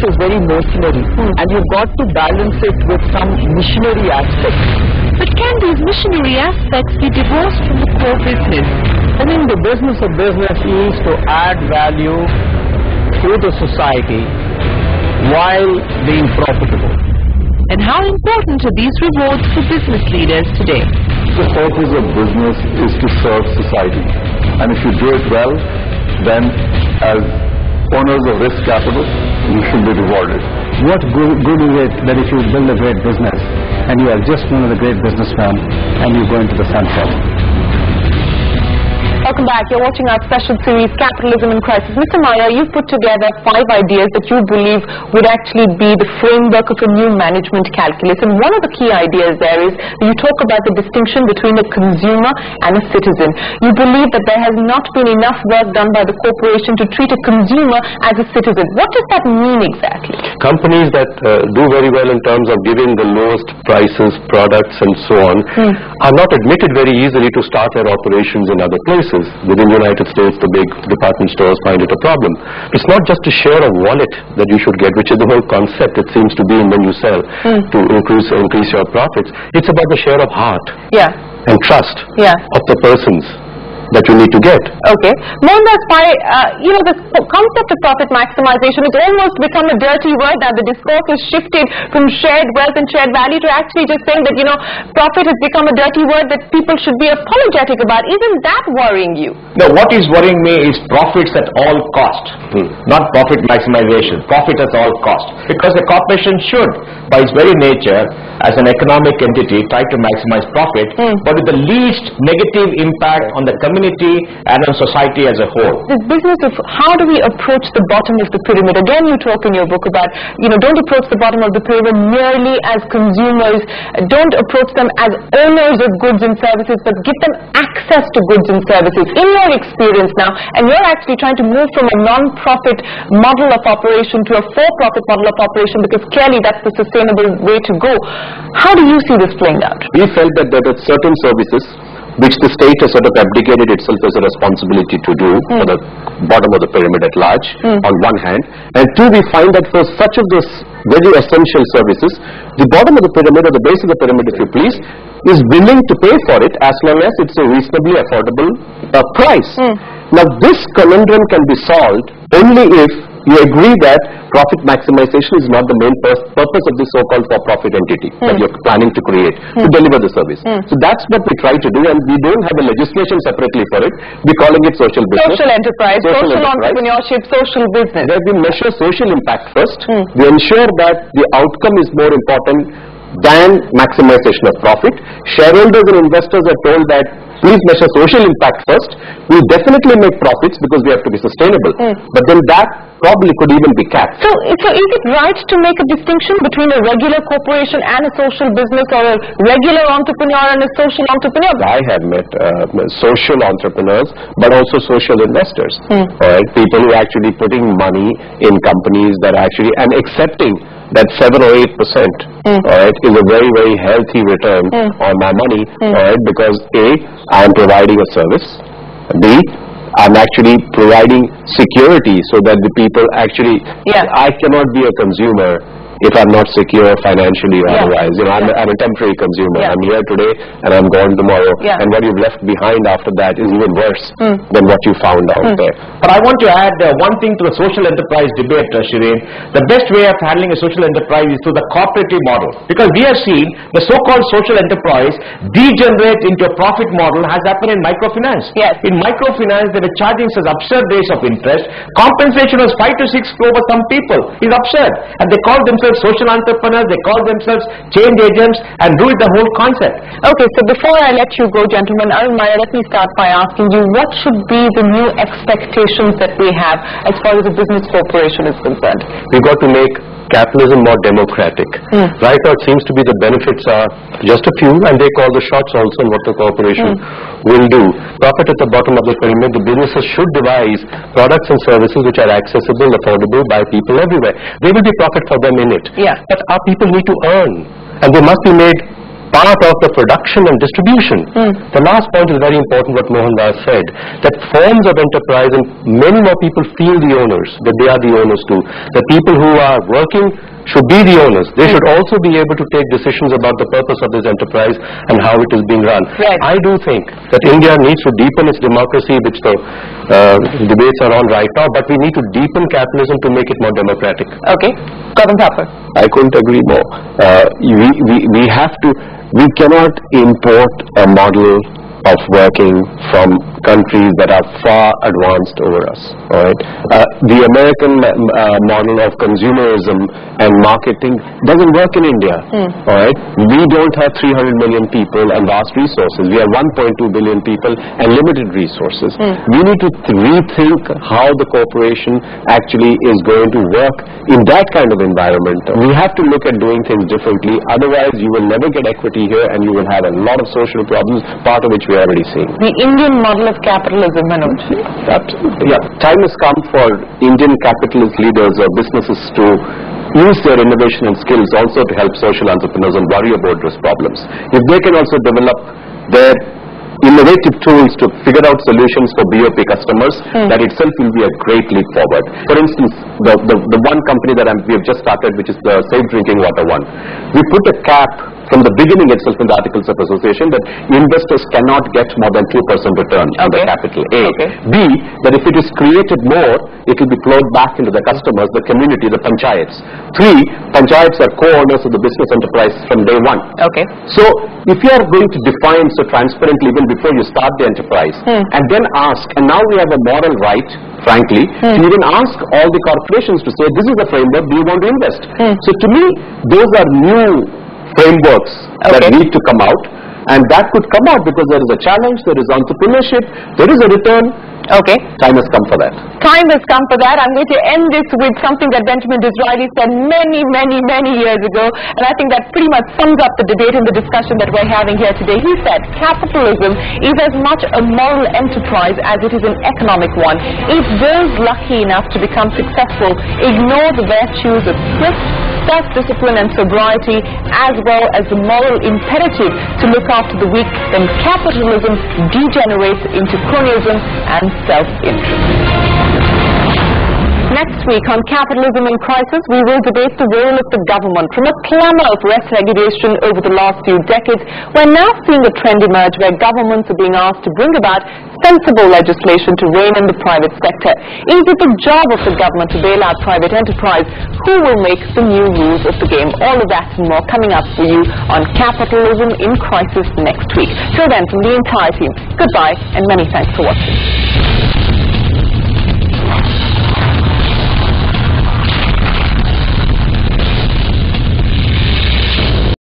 is very mercenary, and you've got to balance it with some missionary aspects. But can these missionary aspects be divorced from the core business? I think the business of business is to add value to the society while being profitable. And how important are these rewards for business leaders today? The purpose of business is to serve society. And if you do it well, then as owners of risk capital, you should be rewarded. What good is it that if you build a great business and you are just one of the great businessmen and you go into the sunset? Welcome back. You're watching our special series, Capitalism in Crisis. Mr. Meyer, you've put together 5 ideas that you believe would actually be the framework of a new management calculus. And one of the key ideas there is you talk about the distinction between a consumer and a citizen. You believe that there has not been enough work done by the corporation to treat a consumer as a citizen. What does that mean exactly? Companies that do very well in terms of giving the lowest prices, products and so on are not admitted very easily to start their operations in other places. Within the United States, the big department stores find it a problem. It's not just a share of wallet that you should get, which is the whole concept it seems to be when you sell to increase your profits. It's about the share of heart and trust of the persons that you need to get. Okay. Mohandas Pai, the concept of profit maximization has almost become a dirty word now. The discourse has shifted from shared wealth and shared value to actually just saying that, profit has become a dirty word that people should be apologetic about. Isn't that worrying you? No, what is worrying me is profits at all cost, not profit maximization. Profit at all cost. Because a corporation should, by its very nature, as an economic entity, try to maximize profit, but with the least negative impact on the community and on society as a whole. This business of how do we approach the bottom of the pyramid? Again, you talk in your book about, don't approach the bottom of the pyramid merely as consumers. Don't approach them as owners of goods and services, but give them access to goods and services. In your experience now, and you're actually trying to move from a non-profit model of operation to a for-profit model of operation, because clearly that's the sustainable way to go. How do you see this playing out? We felt that there were certain services which the state has sort of abdicated itself as a responsibility to do for the bottom of the pyramid at large, on one hand. And two, we find that for such of those very essential services, the bottom of the pyramid, or the base of the pyramid if you please, is willing to pay for it as long as it's a reasonably affordable price. Now this conundrum can be solved only if you agree that profit maximization is not the main purpose of the so-called for-profit entity that you're planning to create to deliver the service. So that's what we try to do, and we don't have a legislation separately for it. We're calling it social business. Social enterprise, social entrepreneurship, social business. Where we measure social impact first. We ensure that the outcome is more important than maximization of profit. Shareholders and investors are told that please measure social impact first. We definitely make profits because we have to be sustainable. But then that probably could even be capped. So is it right to make a distinction between a regular corporation and a social business, or a regular entrepreneur and a social entrepreneur? I have met social entrepreneurs, but also social investors. Right? People who are actually putting money in companies that are actually, and accepting that 7 or 8% alright, is a very, very healthy return on my money, alright, because A, I am providing a service, B, I'm actually providing security so that the people actually, I cannot be a consumer if I'm not secure financially or otherwise. I'm a temporary consumer. I'm here today and I'm gone tomorrow. And what you've left behind after that is even worse than what you found out there. But I want to add one thing to the social enterprise debate, Shireen. The best way of handling a social enterprise is through the cooperative model. Because we have seen the so-called social enterprise degenerate into a profit model has happened in microfinance. In microfinance, they were charging such absurd rates of interest. Compensation was 5 to 6 crore for some people. It's absurd. And they call themselves social entrepreneurs, they call themselves change agents, and do it the whole concept. Okay, so before I let you go, gentlemen, Arun Meyer, let me start by asking you, what should be the new expectations that we have as far as a business corporation is concerned? We've got to make capitalism more democratic. Right now it seems to be the benefits are just a few, and they call the shots also on what the corporation will do. Profit at the bottom of the pyramid, the businesses should devise products and services which are accessible, affordable by people everywhere. There will be profit for them in it. But our people need to earn, and they must be made part of the production and distribution. The last point is very important, what Mohandas said, that forms of enterprise, and many more people feel the owners, that they are the owners too. The people who are working should be the owners. They should also be able to take decisions about the purpose of this enterprise and how it is being run. Right. I do think that India needs to deepen its democracy, which the debates are on right now, but we need to deepen capitalism to make it more democratic. Okay. Gautam Thapar. I couldn't agree more. We cannot import a model of working from countries that are far advanced over us. All right? The American model of consumerism and marketing doesn't work in India. All right? We don't have 300 million people and vast resources. We have 1.2 billion people and limited resources. We need to rethink how the corporation actually is going to work in that kind of environment. We have to look at doing things differently. Otherwise, you will never get equity here, and you will have a lot of social problems, part of which we are already seeing. The Indian model of capitalism, Manoj. Absolutely. Yeah. Time has come for Indian capitalist leaders or businesses to use their innovation and skills also to help social entrepreneurs and worry about those problems. If they can also develop their innovative tools to figure out solutions for BOP customers, that itself will be a great leap forward. For instance, the one company that we have just started, which is the Safe Drinking Water One, we put a cap from the beginning itself in the Articles of Association that investors cannot get more than 2% return on the capital, A. B, that if it is created more, it will be flowed back into the customers, the community, the panchayats. 3, panchayats are co-owners of the business enterprise from day one. So, if you are going to define so transparently even before you start the enterprise, and then ask, and now we have a moral right, frankly, to even ask all the corporations to say, this is the framework, do you want to invest? So to me, those are new frameworks that need to come out, and that could come out because there is a challenge, there is entrepreneurship, there is a return. Time has come for that. Time has come for that. I'm going to end this with something that Benjamin Disraeli said many years ago, and I think that pretty much sums up the debate and the discussion that we're having here today. He said, capitalism is as much a moral enterprise as it is an economic one. If those lucky enough to become successful ignore the virtues of thrift, self-discipline and sobriety, as well as the moral imperative to look after the weak, then capitalism degenerates into cronyism and self-interest. Next week on Capitalism in Crisis, we will debate the role of the government. From a clamor of less regulation over the last few decades, we're now seeing a trend emerge where governments are being asked to bring about sensible legislation to rein in the private sector. Is it the job of the government to bail out private enterprise? Who will make the new rules of the game? All of that and more coming up for you on Capitalism in Crisis next week. Till then, from the entire team, goodbye and many thanks for watching.